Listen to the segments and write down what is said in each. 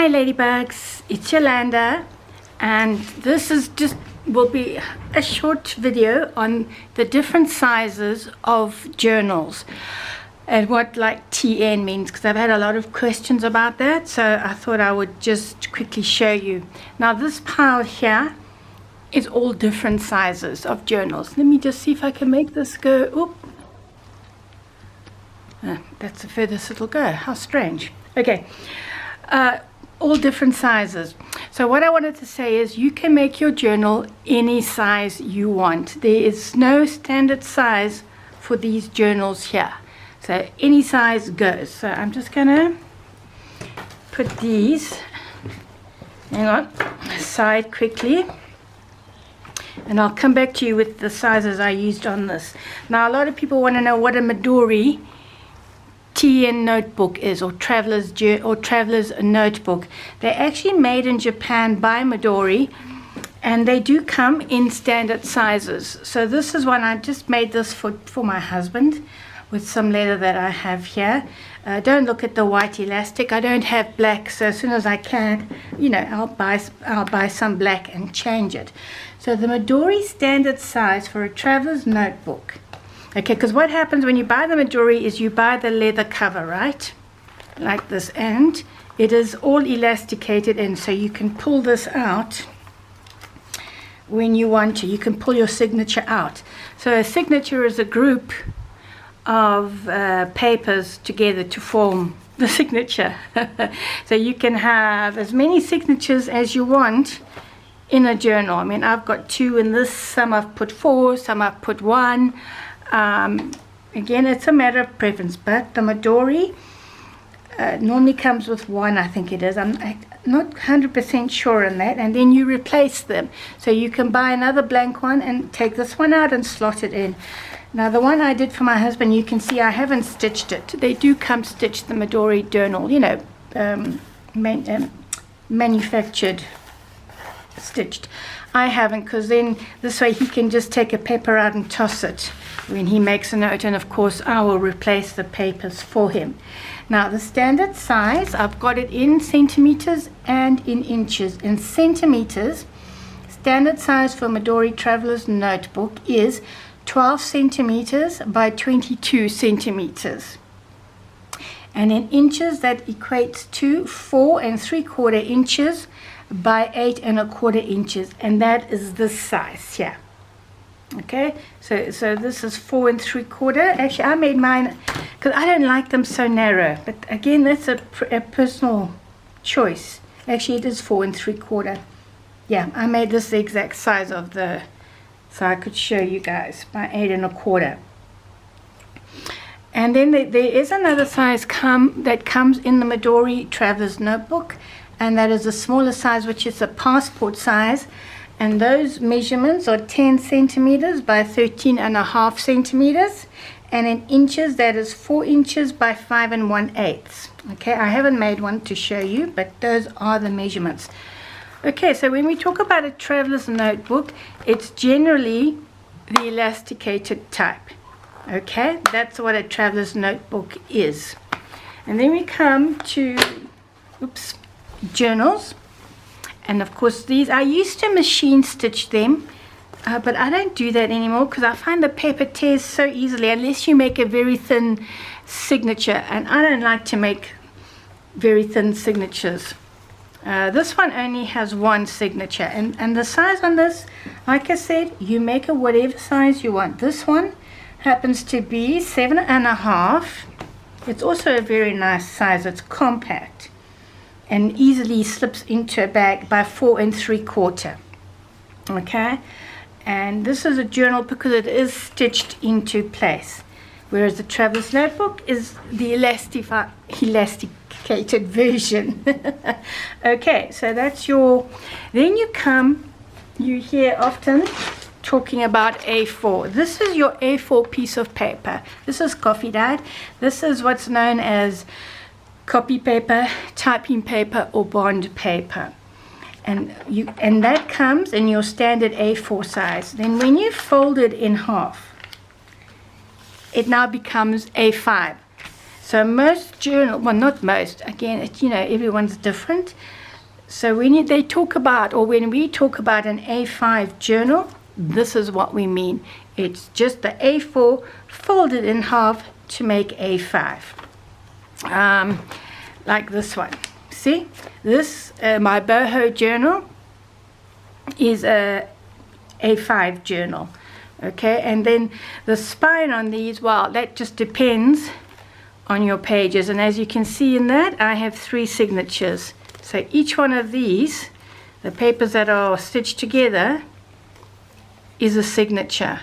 Hi Ladybugs, it's Yolanda, and this will be a short video on the different sizes of journals and what like TN means, because I've had a lot of questions about that, so I thought I would just quickly show you. Now this pile here is all different sizes of journals. Let me just see if I can make this go. Oop. That's the furthest it'll go. How strange. Okay. All different sizes. So what I wanted to say is you can make your journal any size you want. There is no standard size for these journals here. So any size goes. So I'm just gonna put these, hang on, aside quickly. And I'll come back to you with the sizes I used on this. Now a lot of people want to know what a Midori TN notebook is, or traveler's notebook. They're actually made in Japan by Midori, and they do come in standard sizes. So this is one, I just made this for my husband with some leather that I have here. Don't look at the white elastic. I don't have black, so as soon as I can, you know, I'll buy some black and change it. So the Midori standard size for a traveler's notebook. Okay, because what happens when you buy the Midori is you buy the leather cover, right? Like this, and it is all elasticated in, so you can pull this out when you want to. You can pull your signature out. So a signature is a group of papers together to form the signature. So you can have as many signatures as you want in a journal. I mean, I've got 2 in this, some I've put 4, some I've put 1. Again, it's a matter of preference, but the Midori normally comes with 1, I think it is. I'm not 100% sure on that, and then you replace them. So you can buy another blank one and take this one out and slot it in. Now the one I did for my husband, you can see I haven't stitched it. They do come stitched, the Midori journal, you know, manufactured, stitched. I haven't, because then this way he can just take a paper out and toss it when he makes a note, and of course I will replace the papers for him. Now the standard size, I've got it in centimeters and in inches. In centimeters, standard size for Midori Traveler's Notebook is 12 centimeters by 22 centimeters. And in inches, that equates to 4 3/4 inches by 8 1/4 inches, and that is this size here. Okay, so this is 4 3/4. Actually, I made mine because I don't like them so narrow, but again, that's a personal choice. Actually, it is 4 3/4. Yeah, I made this the exact size of the, so I could show you guys, by 8 1/4. And then there is another size that comes in the Midori Traveler's Notebook, and that is a smaller size, which is a passport size, and those measurements are 10 centimeters by 13.5 centimeters, and in inches that is 4 inches by 5 1/8. Okay, I haven't made one to show you, but those are the measurements. Okay, so when we talk about a traveler's notebook, it's generally the elasticated type. Okay, that's what a traveler's notebook is. And then we come to journals, and of course these, I used to machine stitch them, but I don't do that anymore because I find the paper tears so easily unless you make a very thin signature, and I don't like to make very thin signatures. This one only has 1 signature, and the size on this, like I said, you make it whatever size you want. This one happens to be 7.5. It's also a very nice size. It's compact and easily slips into a bag by 4 3/4. Okay, and this is a journal because it is stitched into place, whereas the traveler's notebook is the elasticated version. Okay, so that's your, then you hear often talking about A4. This is your A4 piece of paper. This is coffee dyed. This is what's known as copy paper, typing paper, or bond paper, and that comes in your standard A4 size. Then when you fold it in half, it now becomes A5. So most journal, well, not most, again, you know, everyone's different. So when they talk about, or when we talk about an A5 journal, this is what we mean. It's just the A4 folded in half to make A5. Like this one. See, this, my boho journal is a A5 journal. Okay, and then the spine on these, well, that just depends on your pages. And as you can see in that, I have 3 signatures. So each one of these, the papers that are stitched together, is a signature.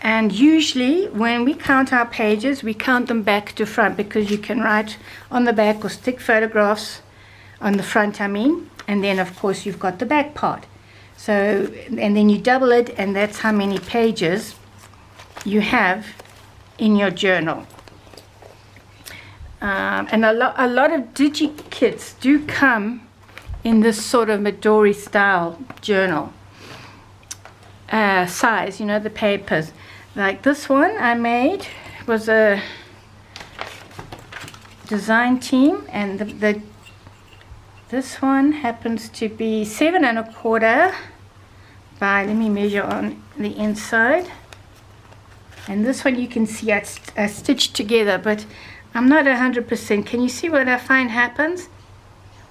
And usually when we count our pages, we count them back to front, because you can write on the back or stick photographs on the front, I mean, and then of course you've got the back part. So, and then you double it, and that's how many pages you have in your journal. And a lot of digi kits do come in this sort of Midori style journal size, you know, the papers. Like this one I made was a design team, and this one happens to be 7 1/4 by, let me measure on the inside, and this one you can see I stitched together, but I'm not 100%. Can you see what I find happens?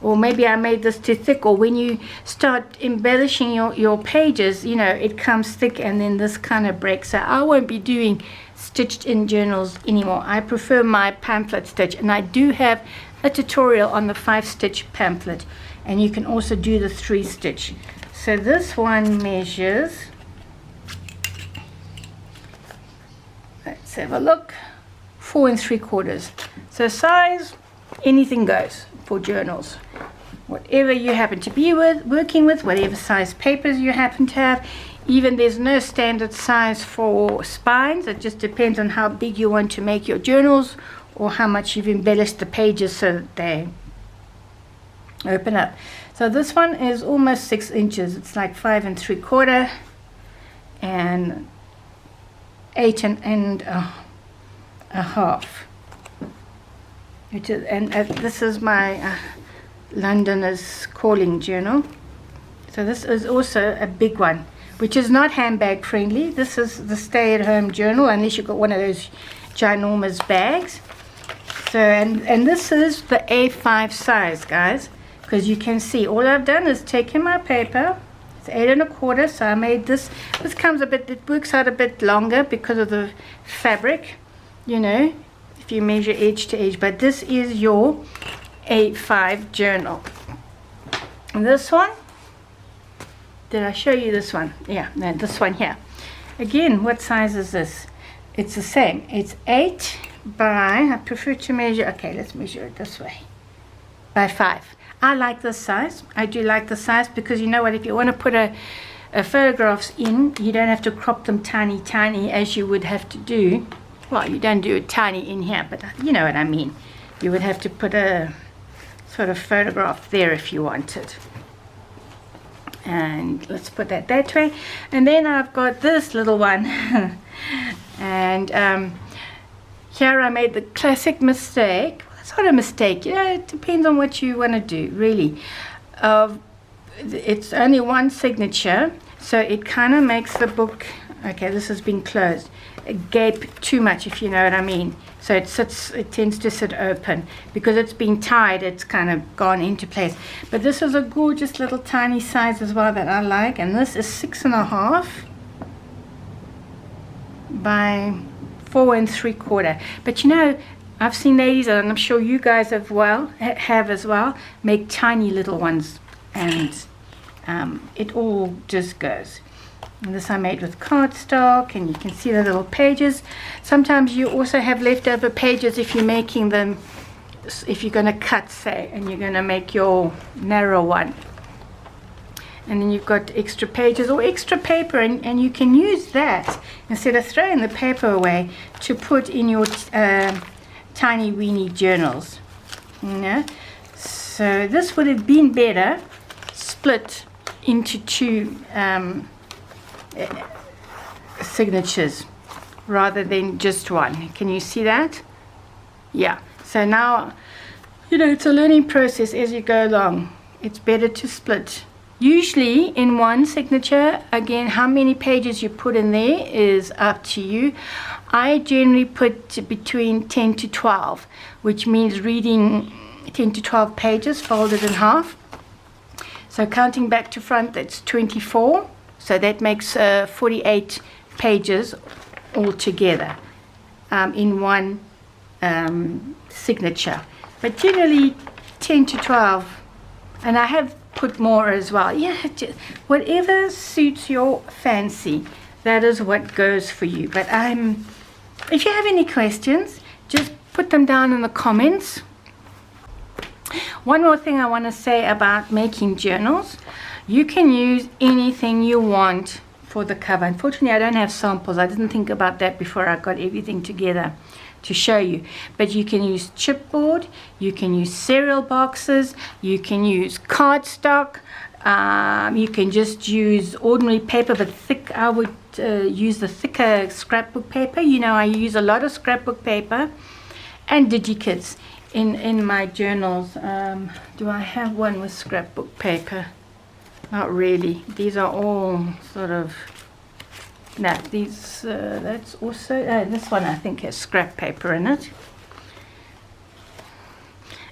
Or maybe I made this too thick, or when you start embellishing your pages, you know, it comes thick and then this kind of breaks. So I won't be doing stitched in journals anymore. I prefer my pamphlet stitch, and I do have a tutorial on the 5-stitch pamphlet, and you can also do the 3-stitch. So this one measures, let's have a look, 4 3/4. So size, anything goes for journals. Whatever you happen to be working with, whatever size papers you happen to have. Even there's no standard size for spines. It just depends on how big you want to make your journals, or how much you've embellished the pages so that they open up. So this one is almost 6 inches. It's like 5 3/4 and 8 and a half. And this is my Londoners Calling journal. So this is also a big one, which is not handbag friendly. This is the stay-at-home journal, unless you've got one of those ginormous bags. So and this is the A5 size, guys, because you can see all I've done is taken my paper. It's 8 1/4, so I made this. This comes a bit, it works out a bit longer because of the fabric, you know, if you measure edge to edge. But this is your A5 journal. And this one, did I show you this one? Yeah, no, this one here. Again, what size is this? It's the same. It's 8 by, I prefer to measure, okay, let's measure it this way, by 5. I like this size. I do like the size, because you know what, if you want to put a photographs in, you don't have to crop them tiny as you would have to do. Well, you don't do it tiny in here, but you know what I mean. You would have to put a sort of photograph there if you wanted. And let's put that way. And then I've got this little one. And here I made the classic mistake. Well, it's not a mistake, you know, it depends on what you want to do, really. It's only one signature, so it kind of makes the book, okay, this has been closed, gape too much, if you know what I mean. So it tends to sit open, because it's been tied, it's kind of gone into place. But this is a gorgeous little tiny size as well that I like, and this is 6 1/2 by 4 3/4. But you know, I've seen ladies, and I'm sure you guys have as well, make tiny little ones, and it all just goes. And this I made with cardstock, and you can see the little pages. Sometimes you also have leftover pages if you're making them, if you're going to cut, say, and you're going to make your narrow one. And then you've got extra pages or extra paper, and you can use that instead of throwing the paper away to put in your tiny weeny journals. You know? So this would have been better split into 2 signatures rather than just one. Can you see that? Yeah, so now, you know, it's a learning process as you go along. It's better to split. Usually in one signature, again, how many pages you put in there is up to you. I generally put between 10 to 12, which means reading 10 to 12 pages folded in half. So counting back to front, that's 24. So that makes 48 pages altogether in one signature. But generally 10 to 12. And I have put more as well. Yeah, whatever suits your fancy, that is what goes for you. But if you have any questions, just put them down in the comments. One more thing I want to say about making journals. You can use anything you want for the cover. Unfortunately, I don't have samples. I didn't think about that before I got everything together to show you. But you can use chipboard, you can use cereal boxes, you can use cardstock, you can just use ordinary paper, but thick. I would use the thicker scrapbook paper. You know, I use a lot of scrapbook paper and digikits in my journals. Do I have one with scrapbook paper? Not really. These are all sort of, no, these, that's also, this one I think has scrap paper in it.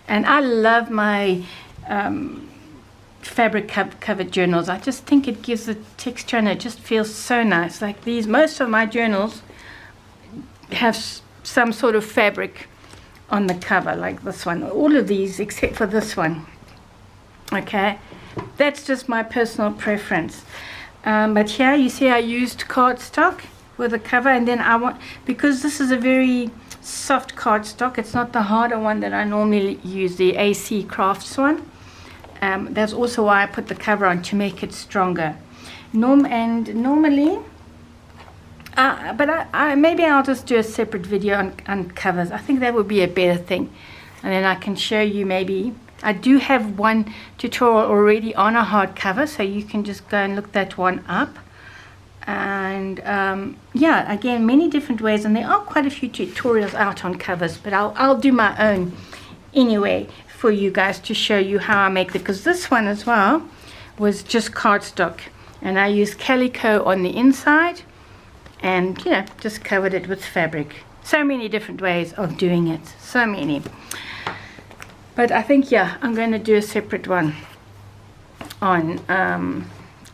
And I love my fabric covered journals. I just think it gives a texture and it just feels so nice. Like these, most of my journals have some sort of fabric on the cover, like this one. All of these except for this one. Okay, that's just my personal preference. But here you see I used cardstock with the cover, and then because this is a very soft cardstock, it's not the harder one that I normally use, the AC Crafts one. That's also why I put the cover on, to make it stronger. Normally, but maybe I'll just do a separate video on covers. I think that would be a better thing, and then I can show you maybe. I do have one tutorial already on a hardcover, so you can just go and look that one up. And yeah, again, many different ways, and there are quite a few tutorials out on covers, but I'll do my own anyway for you guys to show you how I make it, because this one as well was just cardstock, and I used calico on the inside, and you know, just covered it with fabric. So many different ways of doing it, so many. But I think, yeah, I'm going to do a separate one on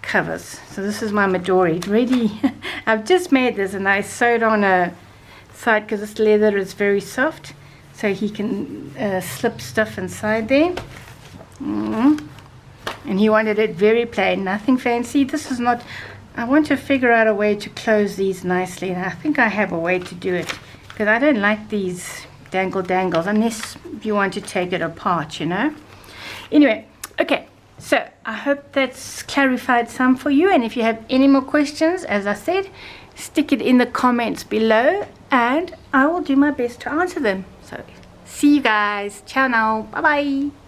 covers. So this is my Midori ready. I've just made this, and I sewed on a side because this leather is very soft, so he can slip stuff inside there. And he wanted it very plain, nothing fancy. This is not, I want to figure out a way to close these nicely, and I think I have a way to do it, because I don't like these dangles, unless you want to take it apart, you know. Anyway, okay, so I hope that's clarified some for you, and if you have any more questions, as I said, stick it in the comments below and I will do my best to answer them. So see you guys. Ciao now. Bye bye.